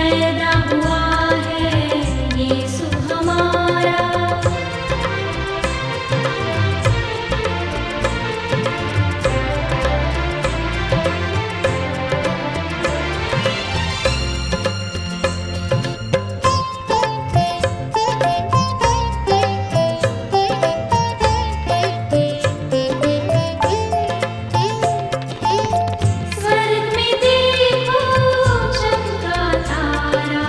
पैदा हुआ है यीशु हमारा। स्वर्ग में देखो चमका तारा,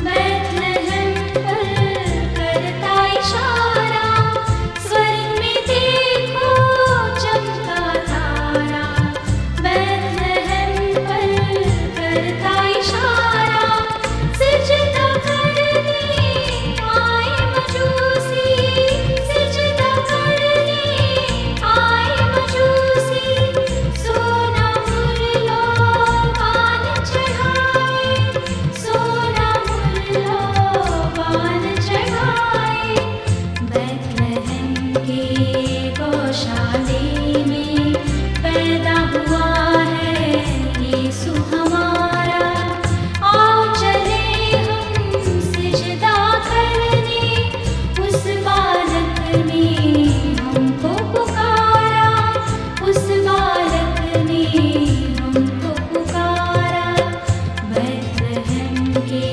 बैतलहम पर करता इशारा। स्वर्ग में देखो चमका तारा, बैतलहम पर करता इशारा। सिजदा करने आए मजूसी, सिजदा करने आए मजूसी। सोना मुर्लोबान चढ़ाए, सोना मुर्लोबान चढ़ाए। बैतलहम के गौशाले में पैदा हुआ है यीशु हमारा। आओ चले हम सिजदा करने, उस बालक ने हमको पुकारा, उस बालक ने हमको पुकारा। बैतलहम के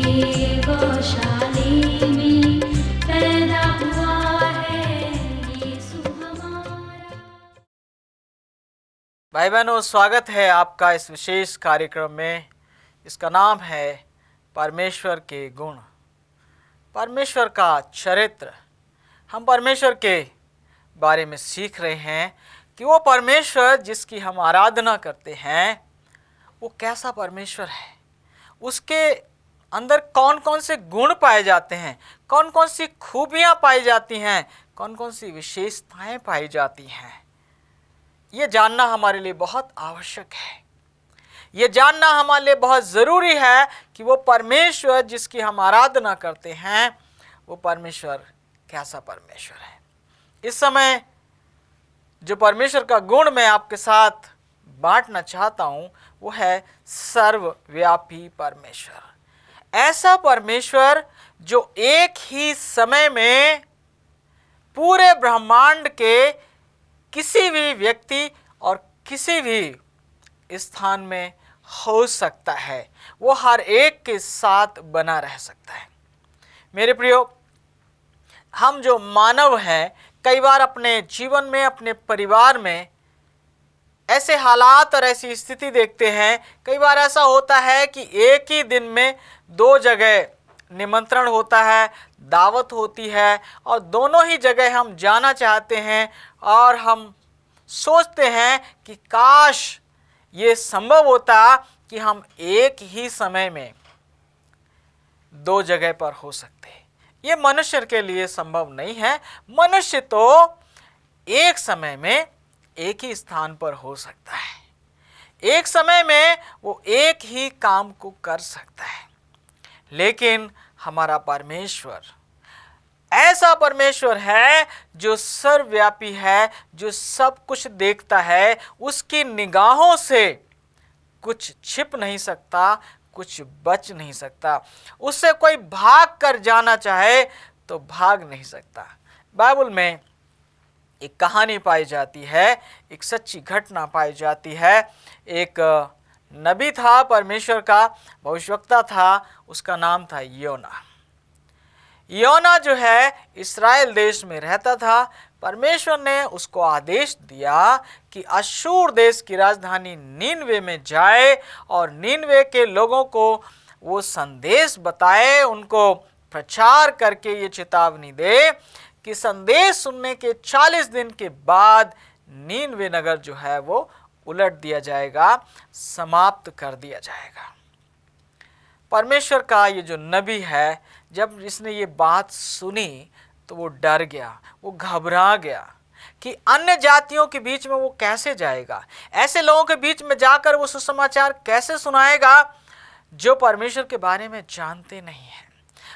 गौशाले में पैदा हुआ है यीशु हमारा। भाई बहनों, स्वागत है आपका इस विशेष कार्यक्रम में। इसका नाम है परमेश्वर के गुण, परमेश्वर का चरित्र। हम परमेश्वर के बारे में सीख रहे हैं कि वो परमेश्वर जिसकी हम आराधना करते हैं वो कैसा परमेश्वर है, उसके अंदर कौन कौन से गुण पाए जाते हैं, कौन कौन सी खूबियाँ पाई जाती हैं, कौन कौन सी विशेषताएं पाई जाती हैं। ये जानना हमारे लिए बहुत आवश्यक है। ये जानना हमारे लिए बहुत ज़रूरी है कि वो परमेश्वर जिसकी हम आराधना करते हैं वो परमेश्वर कैसा परमेश्वर है। इस समय जो परमेश्वर का गुण मैं आपके साथ बांटना चाहता हूँ वो है सर्वव्यापी परमेश्वर। ऐसा परमेश्वर जो एक ही समय में पूरे ब्रह्मांड के किसी भी व्यक्ति और किसी भी स्थान में हो सकता है, वो हर एक के साथ बना रह सकता है। मेरे प्रियो, हम जो मानव हैं कई बार अपने जीवन में, अपने परिवार में ऐसे हालात और ऐसी स्थिति देखते हैं। कई बार ऐसा होता है कि एक ही दिन में दो जगह निमंत्रण होता है, दावत होती है और दोनों ही जगह हम जाना चाहते हैं और हम सोचते हैं कि काश ये संभव होता कि हम एक ही समय में दो जगह पर हो सकते। ये मनुष्य के लिए संभव नहीं है। मनुष्य तो एक समय में एक ही स्थान पर हो सकता है, एक समय में वो एक ही काम को कर सकता है। लेकिन हमारा परमेश्वर ऐसा परमेश्वर है जो सर्वव्यापी है, जो सब कुछ देखता है। उसकी निगाहों से कुछ छिप नहीं सकता, कुछ बच नहीं सकता। उससे कोई भाग कर जाना चाहे तो भाग नहीं सकता। बाइबल में एक कहानी पाई जाती है, एक सच्ची घटना पाई जाती है। एक नबी था, परमेश्वर का भविष्यवक्ता था, उसका नाम था योना। योना जो है इस्राएल देश में रहता था। परमेश्वर ने उसको आदेश दिया कि अश्शूर देश की राजधानी नीनवे में जाए और नीनवे के लोगों को वो संदेश बताए, उनको प्रचार करके ये चेतावनी दे कि संदेश सुनने के 40 दिन के बाद नीनवे नगर जो है वो उलट दिया जाएगा, समाप्त कर दिया जाएगा। परमेश्वर का ये जो नबी है, जब इसने ये बात सुनी तो वो डर गया, वो घबरा गया कि अन्य जातियों के बीच में वो कैसे जाएगा, ऐसे लोगों के बीच में जाकर वो सुसमाचार कैसे सुनाएगा जो परमेश्वर के बारे में जानते नहीं हैं।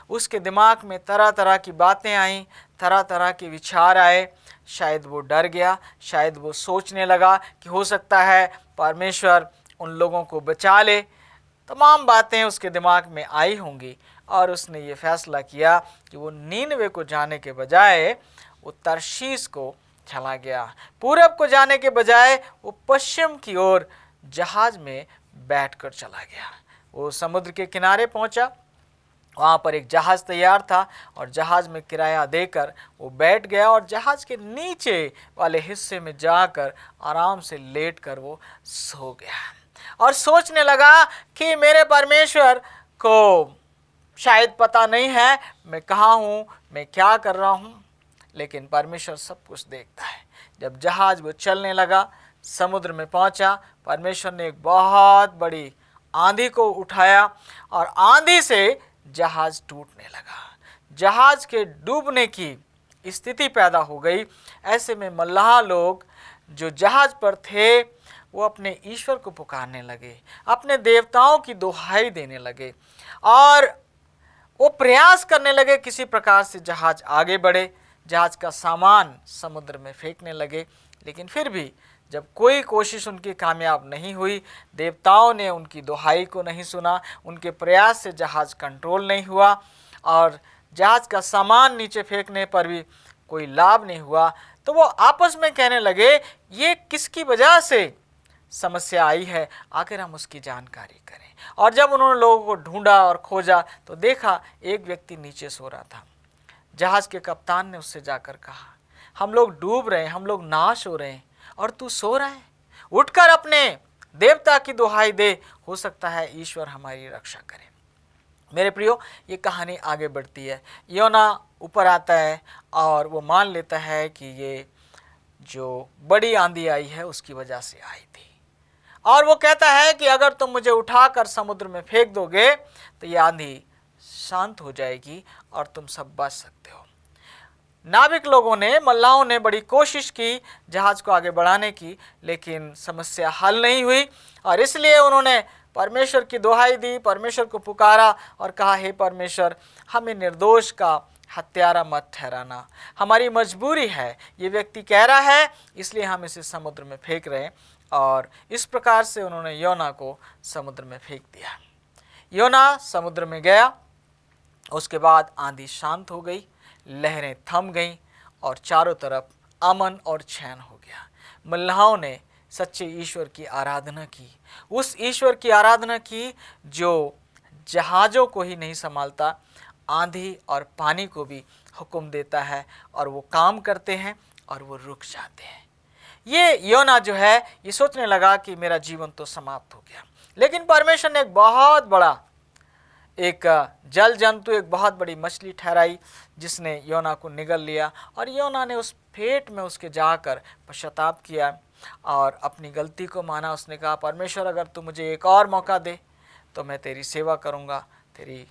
उसके दिमाग में तरह तरह की बातें आईं, तरह तरह के विचार आए। शायद वो डर गया, शायद वो सोचने लगा कि हो सकता है परमेश्वर उन लोगों को बचा ले, तमाम बातें उसके दिमाग में आई होंगी और उसने ये फैसला किया कि वो नीनवे को जाने के बजाय वो तरशीश को चला गया। पूरब को जाने के बजाय वो पश्चिम की ओर जहाज में बैठकर चला गया। वो समुद्र के किनारे पहुंचा, वहाँ पर एक जहाज़ तैयार था और जहाज़ में किराया देकर वो बैठ गया और जहाज़ के नीचे वाले हिस्से में जाकर आराम से लेटकर वो सो गया और सोचने लगा कि मेरे परमेश्वर को शायद पता नहीं है मैं कहाँ हूँ, मैं क्या कर रहा हूँ, लेकिन परमेश्वर सब कुछ देखता है। जब जहाज़ वो चलने लगा, समुद्र में पहुँचा, परमेश्वर ने एक बहुत बड़ी आंधी को उठाया और आंधी से जहाज टूटने लगा। जहाज के डूबने की स्थिति पैदा हो गई। ऐसे में मल्लाह लोग जो जहाज पर थे वो अपने ईश्वर को पुकारने लगे, अपने देवताओं की दुहाई देने लगे और वो प्रयास करने लगे किसी प्रकार से जहाज आगे बढ़े। जहाज का सामान समुद्र में फेंकने लगे, लेकिन फिर भी जब कोई कोशिश उनकी कामयाब नहीं हुई, देवताओं ने उनकी दुहाई को नहीं सुना, उनके प्रयास से जहाज़ कंट्रोल नहीं हुआ और जहाज़ का सामान नीचे फेंकने पर भी कोई लाभ नहीं हुआ, तो वो आपस में कहने लगे ये किसकी वजह से समस्या आई है, आखिर हम उसकी जानकारी करें। और जब उन्होंने लोगों को ढूंढा और खोजा तो देखा एक व्यक्ति नीचे सो रहा था। जहाज़ के कप्तान ने उससे जाकर कहा, हम लोग डूब रहे हैं, हम लोग नाश हो रहे हैं और तू सो रहा है, उठकर अपने देवता की दुहाई दे, हो सकता है ईश्वर हमारी रक्षा करे। मेरे प्रियो, ये कहानी आगे बढ़ती है। योना ऊपर आता है और वो मान लेता है कि ये जो बड़ी आंधी आई है उसकी वजह से आई थी, और वो कहता है कि अगर तुम मुझे उठाकर समुद्र में फेंक दोगे तो ये आंधी शांत हो जाएगी और तुम सब बच सकते हो। नाविक लोगों ने, मल्लाहों ने बड़ी कोशिश की जहाज़ को आगे बढ़ाने की, लेकिन समस्या हल नहीं हुई और इसलिए उन्होंने परमेश्वर की दुहाई दी, परमेश्वर को पुकारा और कहा, हे परमेश्वर, हमें निर्दोष का हत्यारा मत ठहराना, हमारी मजबूरी है, ये व्यक्ति कह रहा है इसलिए हम इसे समुद्र में फेंक रहे हैं। और इस प्रकार से उन्होंने योना को समुद्र में फेंक दिया। योना समुद्र में गया, उसके बाद आंधी शांत हो गई, लहरें थम गईं और चारों तरफ अमन और चैन हो गया। मल्लाहों ने सच्चे ईश्वर की आराधना की, उस ईश्वर की आराधना की जो जहाज़ों को ही नहीं संभालता, आंधी और पानी को भी हुक्म देता है और वो काम करते हैं और वो रुक जाते हैं। ये योना जो है ये सोचने लगा कि मेरा जीवन तो समाप्त हो गया, लेकिन परमेश्वर ने एक बहुत बड़ा एक जल जंतु, एक बहुत बड़ी मछली ठहराई जिसने योना को निगल लिया और योना ने उस पेट में उसके जाकर पश्चाताप किया और अपनी गलती को माना। उसने कहा, परमेश्वर अगर तू मुझे एक और मौका दे तो मैं तेरी सेवा करूँगा, तेरी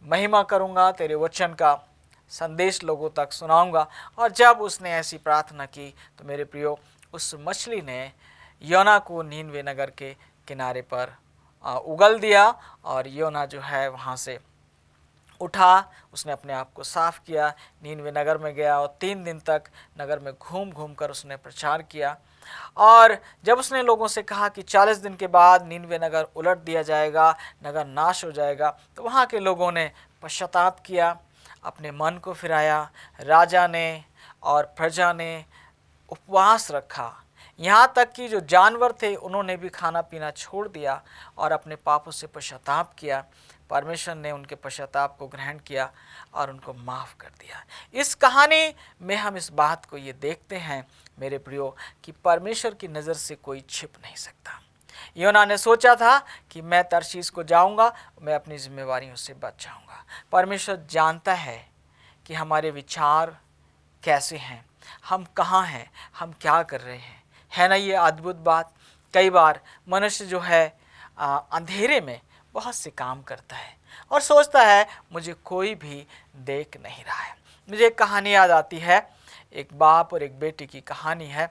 महिमा करूँगा, तेरे वचन का संदेश लोगों तक सुनाऊँगा। और जब उसने ऐसी प्रार्थना की तो मेरे प्रियो, उस मछली ने योना को नीनवे नगर के किनारे पर उगल दिया और योना जो है वहाँ से उठा, उसने अपने आप को साफ किया, नीनवे नगर में गया और 3 दिन तक नगर में घूम घूम कर उसने प्रचार किया। और जब उसने लोगों से कहा कि 40 दिन के बाद नीनवे नगर उलट दिया जाएगा, नगर नाश हो जाएगा, तो वहाँ के लोगों ने पश्चाताप किया, अपने मन को फिराया। राजा ने और प्रजा ने उपवास रखा, यहाँ तक कि जो जानवर थे उन्होंने भी खाना पीना छोड़ दिया और अपने पापों से पश्चाताप किया। परमेश्वर ने उनके पश्चाताप को ग्रहण किया और उनको माफ़ कर दिया। इस कहानी में हम इस बात को ये देखते हैं मेरे प्रियो कि परमेश्वर की नज़र से कोई छिप नहीं सकता। योना ने सोचा था कि मैं तरशीश को जाऊंगा, मैं अपनी जिम्मेवारियों से बच जाऊंगा। परमेश्वर जानता है कि हमारे विचार कैसे हैं, हम कहाँ हैं, हम क्या कर रहे हैं। है ना ये अद्भुत बात। कई बार मनुष्य जो है अंधेरे में बहुत से काम करता है और सोचता है मुझे कोई भी देख नहीं रहा है। मुझे एक कहानी याद आती है, एक बाप और एक बेटी की कहानी है।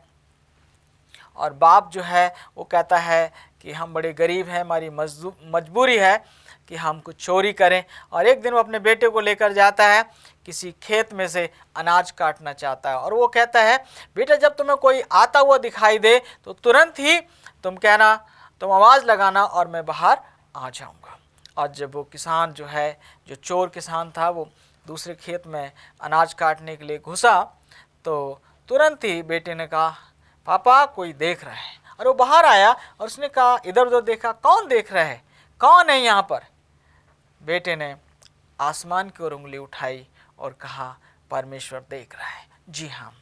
और बाप जो है वो कहता है कि हम बड़े गरीब हैं, हमारी मजबूरी है कि हम कुछ चोरी करें। और एक दिन वो अपने बेटे को लेकर जाता है, किसी खेत में से अनाज काटना चाहता है और वो कहता है, बेटा जब तुम्हें कोई आता हुआ दिखाई दे तो तुरंत ही तुम कहना, तुम आवाज़ लगाना और मैं बाहर आ जाऊंगा। और जब वो किसान जो है, जो चोर किसान था, वो दूसरे खेत में अनाज काटने के लिए घुसा तो तुरंत ही बेटे ने कहा, पापा कोई देख रहा है। और वो बाहर आया और उसने कहा, इधर उधर देखा, कौन देख रहा है, कौन है यहाँ पर? बेटे ने आसमान की ओर उंगली उठाई और कहा, परमेश्वर देख रहा है। जी हाँ,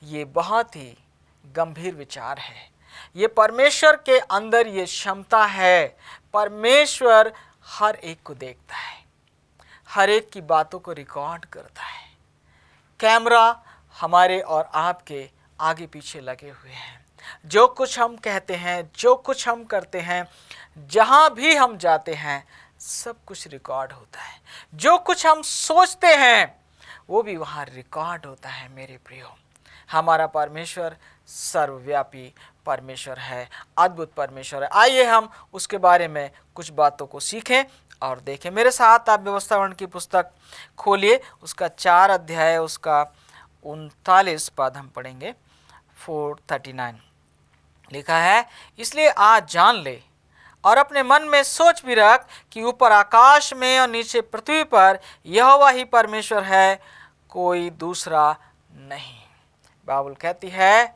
ये बहुत ही गंभीर विचार है। ये परमेश्वर के अंदर ये क्षमता है। परमेश्वर हर एक को देखता है, हर एक की बातों को रिकॉर्ड करता है। कैमरा हमारे और आपके आगे पीछे लगे हुए हैं। जो कुछ हम कहते हैं, जो कुछ हम करते हैं, जहाँ भी हम जाते हैं, सब कुछ रिकॉर्ड होता है। जो कुछ हम सोचते हैं वो भी वहाँ रिकॉर्ड होता है। मेरे प्रियो, हमारा परमेश्वर सर्वव्यापी परमेश्वर है, अद्भुत परमेश्वर है। आइए हम उसके बारे में कुछ बातों को सीखें और देखें। मेरे साथ आप व्यवस्थापन की पुस्तक खोलिए, उसका 4 अध्याय, उसका 39 पद हम पढ़ेंगे। 4:39 लिखा है, इसलिए आज जान ले और अपने मन में सोच भी रख कि ऊपर आकाश में और नीचे पृथ्वी पर यहोवा ही परमेश्वर है, कोई दूसरा नहीं। बाइबल कहती है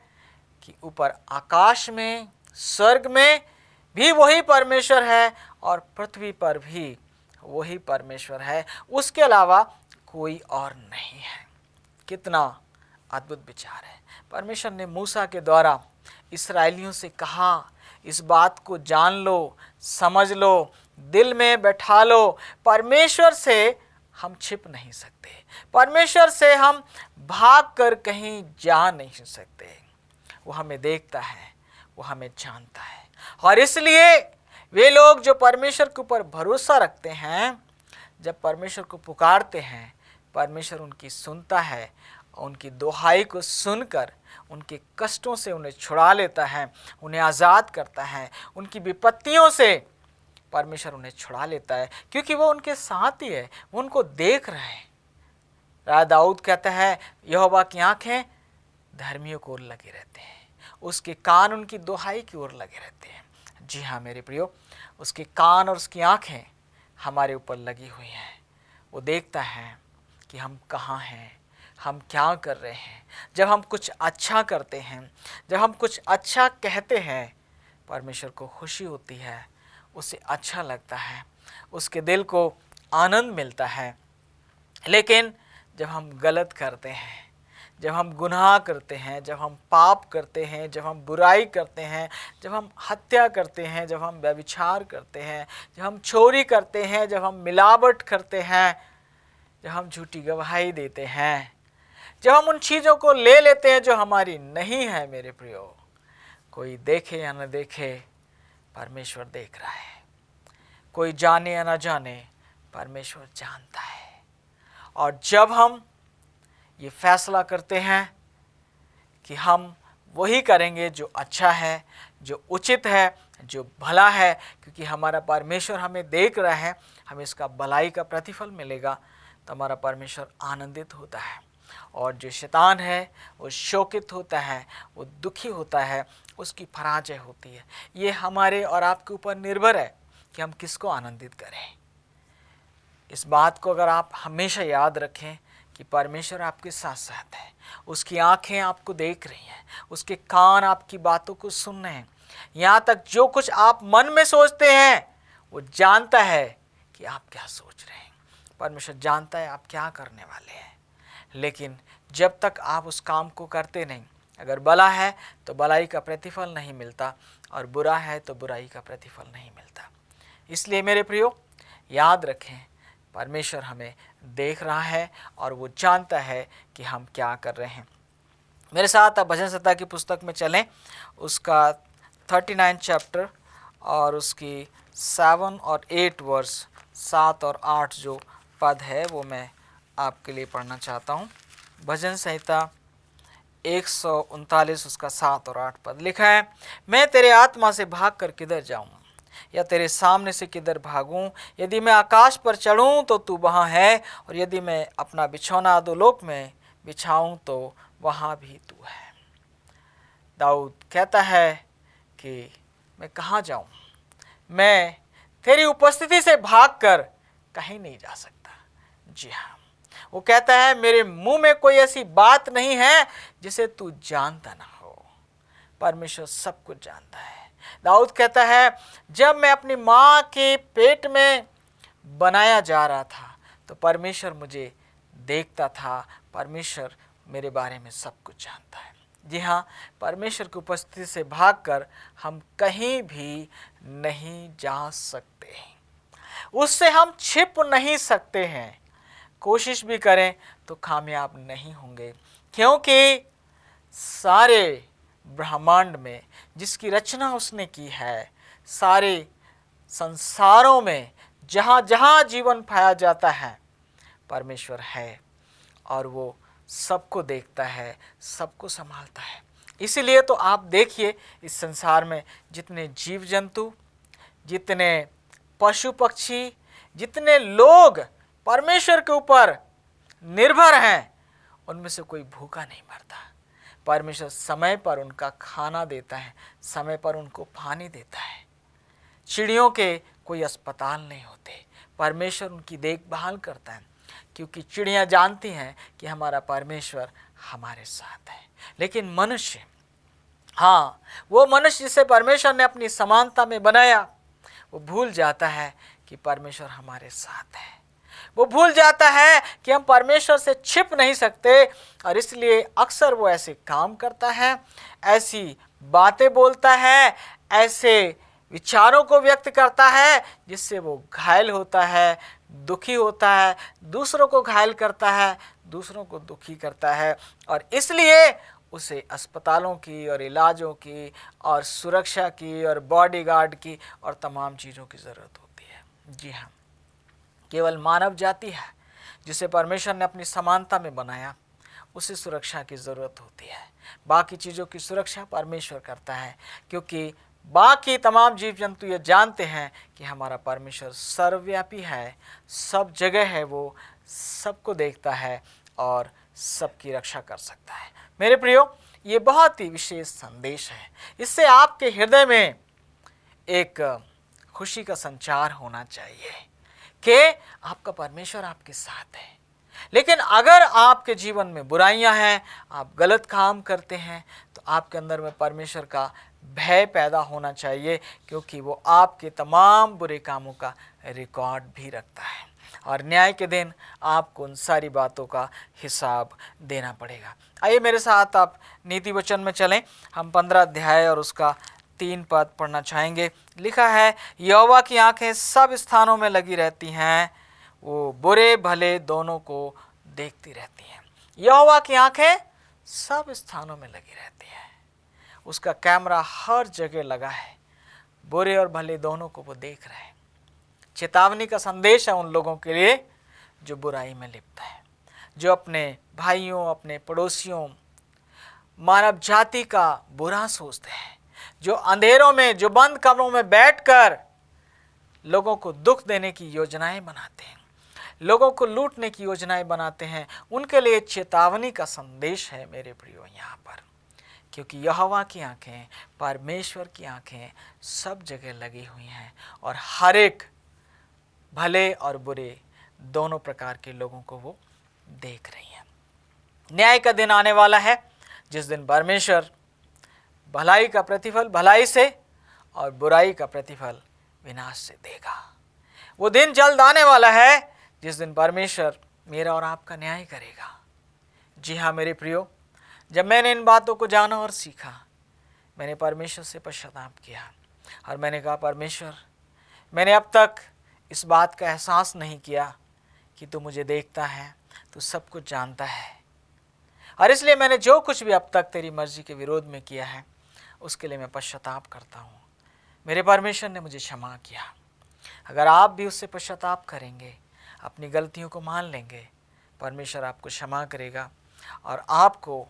कि ऊपर आकाश में, स्वर्ग में भी वही परमेश्वर है और पृथ्वी पर भी वही परमेश्वर है, उसके अलावा कोई और नहीं है। कितना अद्भुत विचार है। परमेश्वर ने मूसा के द्वारा इस्राएलियों से कहा, इस बात को जान लो, समझ लो, दिल में बैठा लो। परमेश्वर से हम छिप नहीं सकते, परमेश्वर से हम भाग कर कहीं जा नहीं सकते। वो हमें देखता है, वो हमें जानता है। और इसलिए वे लोग जो परमेश्वर के ऊपर भरोसा रखते हैं, जब परमेश्वर को पुकारते हैं, परमेश्वर उनकी सुनता है, उनकी दुहाई को सुनकर उनके कष्टों से उन्हें छुड़ा लेता है, उन्हें आज़ाद करता है। उनकी विपत्तियों से परमेश्वर उन्हें छुड़ा लेता है, क्योंकि वो उनके साथ ही है, वो उनको देख रहे हैं। राजा दाऊद कहता है, यहोवा की आंखें धर्मियों की ओर लगे रहते हैं, उसके कान उनकी दुहाई की ओर लगे रहते हैं। जी हाँ मेरे प्रियो, उसके कान और उसकी आंखें हमारे ऊपर लगी हुई हैं। वो देखता है कि हम कहाँ हैं, हम क्या कर रहे हैं। जब हम कुछ अच्छा करते हैं, जब हम कुछ अच्छा कहते हैं, परमेश्वर को खुशी होती है, उसे अच्छा लगता है, उसके दिल को आनंद मिलता है। लेकिन जब हम गलत करते हैं, जब हम गुनाह करते हैं, जब हम पाप करते हैं, जब हम बुराई करते हैं, जब हम हत्या करते हैं, जब हम व्यभिचार करते हैं, जब हम चोरी करते हैं, जब हम मिलावट करते हैं, जब हम झूठी गवाही देते हैं, जब हम उन चीज़ों को ले लेते हैं जो हमारी नहीं है, मेरे प्रियो, कोई देखे या न देखे, परमेश्वर देख रहा है। कोई जाने या न जाने, परमेश्वर जानता है। और जब हम ये फैसला करते हैं कि हम वही करेंगे जो अच्छा है, जो उचित है, जो भला है, क्योंकि हमारा परमेश्वर हमें देख रहा है, हमें इसका भलाई का प्रतिफल मिलेगा, तो हमारा परमेश्वर आनंदित होता है। और जो शैतान है वो शोकित होता है, वो दुखी होता है, उसकी पराजय होती है। ये हमारे और आपके ऊपर निर्भर है कि हम किसको आनंदित करें। इस बात को अगर आप हमेशा याद रखें कि परमेश्वर आपके साथ साथ है, उसकी आंखें आपको देख रही हैं, उसके कान आपकी बातों को सुन रहे हैं, यहाँ तक जो कुछ आप मन में सोचते हैं वो जानता है कि आप क्या सोच रहे हैं। परमेश्वर जानता है आप क्या करने वाले हैं। लेकिन जब तक आप उस काम को करते नहीं, अगर भला है तो भलाई का प्रतिफल नहीं मिलता, और बुरा है तो बुराई का प्रतिफल नहीं मिलता। इसलिए मेरे प्रियो, याद रखें, परमेश्वर हमें देख रहा है और वो जानता है कि हम क्या कर रहे हैं। मेरे साथ आप भजन संहिता की पुस्तक में चलें, उसका 39 चैप्टर और उसकी 7 और 8 वर्स, 7 और 8 जो पद है वो मैं आपके लिए पढ़ना चाहता हूँ। भजन संहिता 139 उसका 7 और 8 पद लिखा है, मैं तेरे आत्मा से भाग कर किधर जाऊँ, या तेरे सामने से किधर भागूं। यदि मैं आकाश पर चढ़ूं तो तू वहाँ है, और यदि मैं अपना बिछौना अधोलोक में बिछाऊं तो वहाँ भी तू है। दाऊद कहता है कि मैं कहाँ जाऊं, मैं तेरी उपस्थिति से भागकर कहीं नहीं जा सकता। जी हाँ, वो कहता है मेरे मुंह में कोई ऐसी बात नहीं है जिसे तू जानता ना हो। परमेश्वर सब कुछ जानता है। दाऊद कहता है जब मैं अपनी माँ के पेट में बनाया जा रहा था तो परमेश्वर मुझे देखता था, परमेश्वर मेरे बारे में सब कुछ जानता है। जी हाँ, परमेश्वर की उपस्थिति से भागकर हम कहीं भी नहीं जा सकते, उससे हम छिप नहीं सकते हैं। कोशिश भी करें तो कामयाब नहीं होंगे, क्योंकि सारे ब्रह्मांड में जिसकी रचना उसने की है, सारे संसारों में जहाँ जहाँ जीवन पाया जाता है, परमेश्वर है और वो सबको देखता है, सबको संभालता है। इसीलिए तो आप देखिए इस संसार में जितने जीव जंतु, जितने पशु पक्षी, जितने लोग परमेश्वर के ऊपर निर्भर हैं, उनमें से कोई भूखा नहीं मरता। परमेश्वर समय पर उनका खाना देता है, समय पर उनको पानी देता है। चिड़ियों के कोई अस्पताल नहीं होते, परमेश्वर उनकी देखभाल करता है, क्योंकि चिड़ियाँ जानती हैं कि हमारा परमेश्वर हमारे साथ है। लेकिन मनुष्य, हाँ, वो मनुष्य जिसे परमेश्वर ने अपनी समानता में बनाया, वो भूल जाता है कि परमेश्वर हमारे साथ है। वो भूल जाता है कि हम परमेश्वर से छिप नहीं सकते, और इसलिए अक्सर वो ऐसे काम करता है, ऐसी बातें बोलता है, ऐसे विचारों को व्यक्त करता है जिससे वो घायल होता है, दुखी होता है, दूसरों को घायल करता है, दूसरों को दुखी करता है, और इसलिए उसे अस्पतालों की और इलाजों की और सुरक्षा की और बॉडीगार्ड की और तमाम चीज़ों की ज़रूरत होती है। जी हाँ, केवल मानव जाति है जिसे परमेश्वर ने अपनी समानता में बनाया, उसे सुरक्षा की ज़रूरत होती है। बाकी चीज़ों की सुरक्षा परमेश्वर करता है, क्योंकि बाकी तमाम जीव जंतु ये जानते हैं कि हमारा परमेश्वर सर्वव्यापी है, सब जगह है, वो सबको देखता है और सबकी रक्षा कर सकता है। मेरे प्रियो, ये बहुत ही विशेष संदेश है। इससे आपके हृदय में एक खुशी का संचार होना चाहिए कि आपका परमेश्वर आपके साथ है। लेकिन अगर आपके जीवन में बुराइयां हैं, आप गलत काम करते हैं, तो आपके अंदर में परमेश्वर का भय पैदा होना चाहिए, क्योंकि वो आपके तमाम बुरे कामों का रिकॉर्ड भी रखता है और न्याय के दिन आपको उन सारी बातों का हिसाब देना पड़ेगा। आइए मेरे साथ आप नीति वचन में चलें। हम 15 अध्याय और उसका 3 पद पढ़ना चाहेंगे। लिखा है, यहोवा की आंखें सब स्थानों में लगी रहती हैं, वो बुरे भले दोनों को देखती रहती हैं। यहोवा की आंखें सब स्थानों में लगी रहती हैं, उसका कैमरा हर जगह लगा है, बुरे और भले दोनों को वो देख रहे हैं। चेतावनी का संदेश है उन लोगों के लिए जो बुराई में लिप्त है, जो अपने भाइयों, अपने पड़ोसियों, मानव जाति का बुरा सोचते हैं, जो अंधेरों में, जो बंद कमरों में बैठकर लोगों को दुख देने की योजनाएं बनाते हैं, लोगों को लूटने की योजनाएं बनाते हैं। उनके लिए चेतावनी का संदेश है मेरे प्रियो यहाँ पर, क्योंकि यहोवा की आंखें, परमेश्वर की आंखें सब जगह लगी हुई हैं और हर एक भले और बुरे दोनों प्रकार के लोगों को वो देख रही हैं। न्याय का दिन आने वाला है जिस दिन परमेश्वर भलाई का प्रतिफल भलाई से और बुराई का प्रतिफल विनाश से देगा। वो दिन जल्द आने वाला है जिस दिन परमेश्वर मेरा और आपका न्याय करेगा। जी हाँ मेरे प्रियो, जब मैंने इन बातों को जाना और सीखा, मैंने परमेश्वर से पश्चाताप किया और मैंने कहा, परमेश्वर, मैंने अब तक इस बात का एहसास नहीं किया कि तू मुझे देखता है, तू सब कुछ जानता है, और इसलिए मैंने जो कुछ भी अब तक तेरी मर्जी के विरोध में किया है उसके लिए मैं पश्चाताप करता हूँ। मेरे परमेश्वर ने मुझे क्षमा किया। अगर आप भी उससे पश्चाताप करेंगे, अपनी गलतियों को मान लेंगे, परमेश्वर आपको क्षमा करेगा और आपको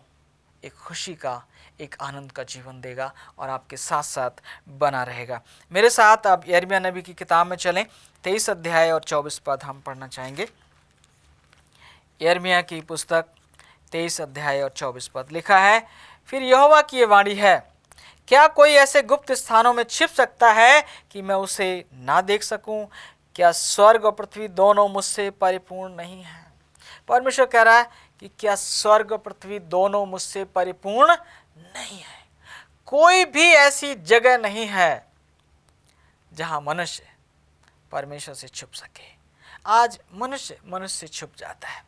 एक खुशी का, एक आनंद का जीवन देगा और आपके साथ साथ बना रहेगा। मेरे साथ आप यिर्मयाह नबी की किताब में चलें। 23 अध्याय और 24 पद हम पढ़ना चाहेंगे। यिर्मयाह की पुस्तक 23 अध्याय और 24 पद लिखा है, फिर यहोवा की ये वाणी है क्या कोई ऐसे गुप्त स्थानों में छिप सकता है कि मैं उसे ना देख सकूं? क्या स्वर्ग और पृथ्वी दोनों मुझसे परिपूर्ण नहीं है? परमेश्वर कह रहा है कि क्या स्वर्ग और पृथ्वी दोनों मुझसे परिपूर्ण नहीं है? कोई भी ऐसी जगह नहीं है जहां मनुष्य परमेश्वर से छुप सके। आज मनुष्य से छुप जाता है।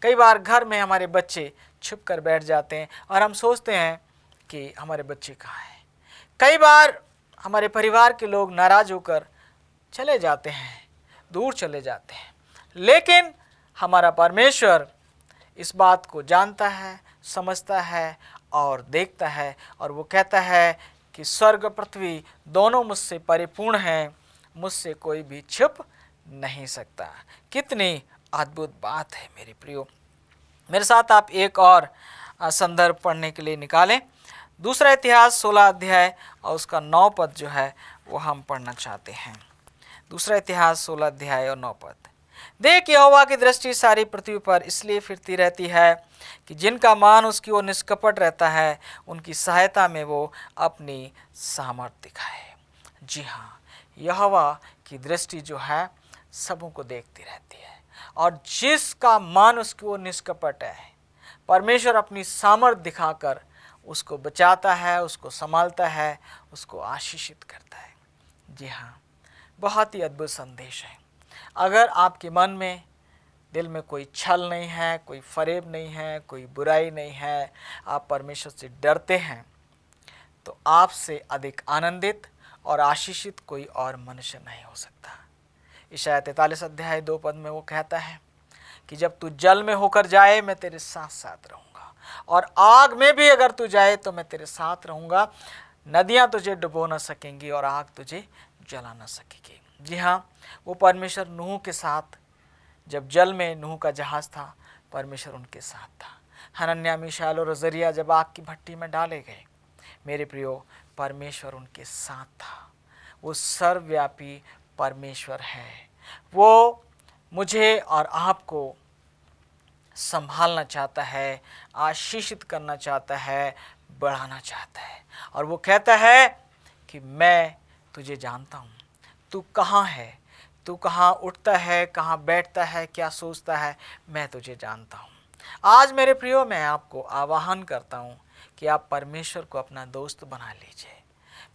कई बार घर में हमारे बच्चे छुप कर बैठ जाते हैं और हम सोचते हैं कि हमारे बच्चे कहाँ हैं। कई बार हमारे परिवार के लोग नाराज होकर चले जाते हैं, दूर चले जाते हैं, लेकिन हमारा परमेश्वर इस बात को जानता है, समझता है और देखता है, और वो कहता है कि स्वर्ग पृथ्वी दोनों मुझसे परिपूर्ण हैं, मुझसे कोई भी छुप नहीं सकता। कितनी अद्भुत बात है मेरे प्रियो। मेरे साथ आप एक और संदर्भ पढ़ने के लिए निकालें। दूसरा इतिहास 16 अध्याय और उसका 9 पद जो है वो हम पढ़ना चाहते हैं। दूसरा इतिहास 16 अध्याय और 9 पद। देख, यहोवा की दृष्टि सारी पृथ्वी पर इसलिए फिरती रहती है कि जिनका मान उसकी ओर निष्कपट रहता है, उनकी सहायता में वो अपनी सामर्थ दिखाए। जी हाँ, यहोवा की दृष्टि जो है सबों को देखती रहती है, और जिसका मन उसकी ओर निष्कपट है, परमेश्वर अपनी सामर्थ दिखाकर उसको बचाता है, उसको संभालता है, उसको आशीषित करता है। जी हाँ, बहुत ही अद्भुत संदेश है। अगर आपके मन में, दिल में कोई छल नहीं है, कोई फरेब नहीं है, कोई बुराई नहीं है, आप परमेश्वर से डरते हैं, तो आपसे अधिक आनंदित और आशीषित कोई और मनुष्य नहीं हो सकता। यशायाह 43 अध्याय 2 पद में वो कहता है कि जब तू जल में होकर जाए मैं तेरे साथ साथ रहूँगा, और आग में भी अगर तू जाए तो मैं तेरे साथ रहूँगा। नदियाँ तुझे डुबो न सकेंगी और आग तुझे जला न सकेगी। जी हाँ, वो परमेश्वर नूह के साथ, जब जल में नूह का जहाज़ था, परमेश्वर उनके साथ था। हनन्याह, मीशाएल और अज़रिया जब आग की भट्टी में डाले गए, मेरे प्रियो, परमेश्वर उनके साथ था। वो सर्वव्यापी परमेश्वर है। वो मुझे और आपको संभालना चाहता है, आशीषित करना चाहता है, बढ़ाना चाहता है, और वो कहता है कि मैं तुझे जानता हूँ, तू कहाँ है, तू कहाँ उठता है, कहाँ बैठता है, क्या सोचता है, मैं तुझे जानता हूँ। आज मेरे प्रियो, मैं आपको आह्वान करता हूँ कि आप परमेश्वर को अपना दोस्त बना लीजिए,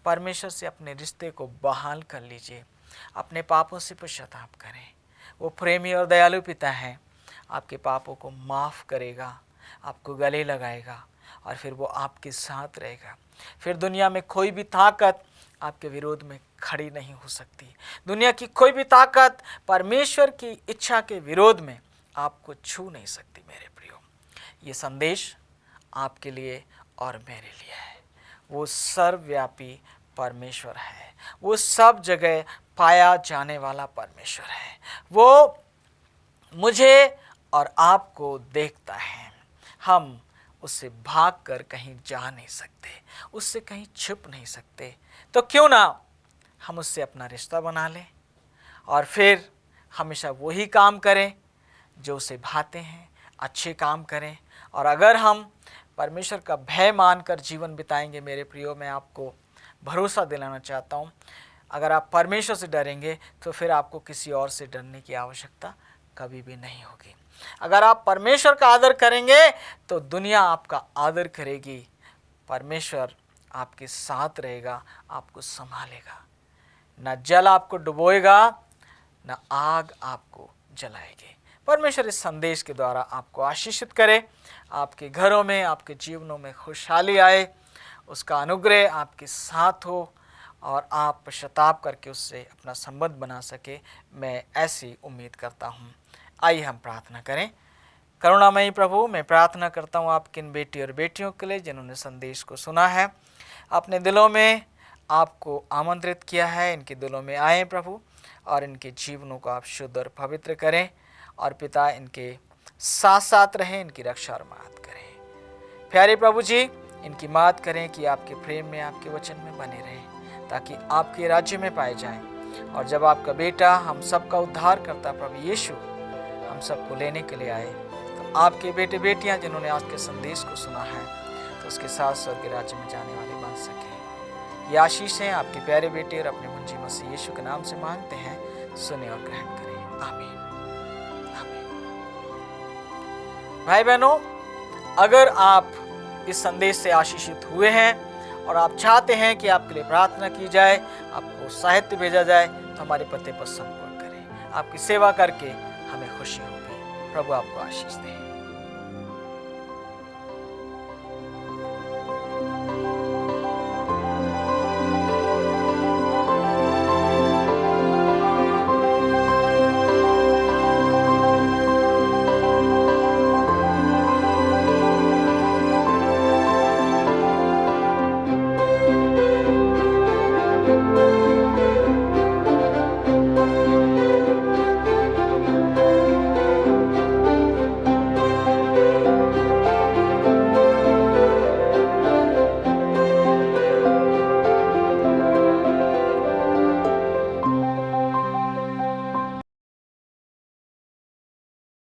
परमेश्वर से अपने रिश्ते को बहाल कर लीजिए, अपने पापों से पश्चाताप करें। वो प्रेमी और दयालु पिता है, आपके पापों को माफ़ करेगा, आपको गले लगाएगा, और फिर वो आपके साथ रहेगा। फिर दुनिया में कोई भी ताकत आपके विरोध में खड़ी नहीं हो सकती। दुनिया की कोई भी ताकत परमेश्वर की इच्छा के विरोध में आपको छू नहीं सकती। मेरे प्रियो, ये संदेश आपके लिए और मेरे लिए है। वो सर्वव्यापी परमेश्वर है, वो सब जगह पाया जाने वाला परमेश्वर है। वो मुझे और आपको देखता है। हम उससे भागकर कहीं जा नहीं सकते, उससे कहीं छुप नहीं सकते। तो क्यों ना हम उससे अपना रिश्ता बना लें और फिर हमेशा वही काम करें जो उसे भाते हैं, अच्छे काम करें। और अगर हम परमेश्वर का भय मानकर जीवन बिताएंगे, मेरे प्रियो, मैं आपको भरोसा दिलाना चाहता हूँ, अगर आप परमेश्वर से डरेंगे तो फिर आपको किसी और से डरने की आवश्यकता कभी भी नहीं होगी। अगर आप परमेश्वर का आदर करेंगे तो दुनिया आपका आदर करेगी। परमेश्वर आपके साथ रहेगा, आपको संभालेगा। ना जल आपको डुबोएगा, ना आग आपको जलाएगी। परमेश्वर इस संदेश के द्वारा आपको आशीषित करे, आपके घरों में, आपके जीवनों में खुशहाली आए, उसका अनुग्रह आपके साथ हो और आप पश्चाताप करके उससे अपना संबंध बना सके। मैं ऐसी उम्मीद करता हूँ। आइए हम प्रार्थना करें। करुणामयी प्रभु, मैं प्रार्थना करता हूँ आपके इन बेटी और बेटियों के लिए जिन्होंने संदेश को सुना है, अपने दिलों में आपको आमंत्रित किया है। इनके दिलों में आए प्रभु, और इनके जीवनों को आप शुद्ध और पवित्र करें, और पिता इनके साथ साथ रहें, इनकी रक्षा और मदद करें। प्यारे प्रभु जी, इनकी मदद करें कि आपके प्रेम में, आपके वचन में बने रहें, ताकि आपके राज्य में पाए जाएं। और जब आपका बेटा हम सबका उद्धार करता प्रभु यीशु हम सबको लेने के लिए आए, तो आपके बेटे बेटियां जिन्होंने आज के संदेश को सुना है, तो उसके साथ स्वर्ग के राज्य में जाने वाले बन सके। ये आशीषें आपके प्यारे बेटे और अपने मुंजी मसीह यीशु के नाम से मांगते हैं, सुने और ग्रहण करें। आमीन आमीन। भाई बहनों, अगर आप इस संदेश से आशीषित हुए हैं और आप चाहते हैं कि आपके लिए प्रार्थना की जाए, आपको साहित्य भेजा जाए, तो हमारे पते पर संपर्क करें। आपकी सेवा करके हमें खुशी होगी। प्रभु आपको आशीष दे।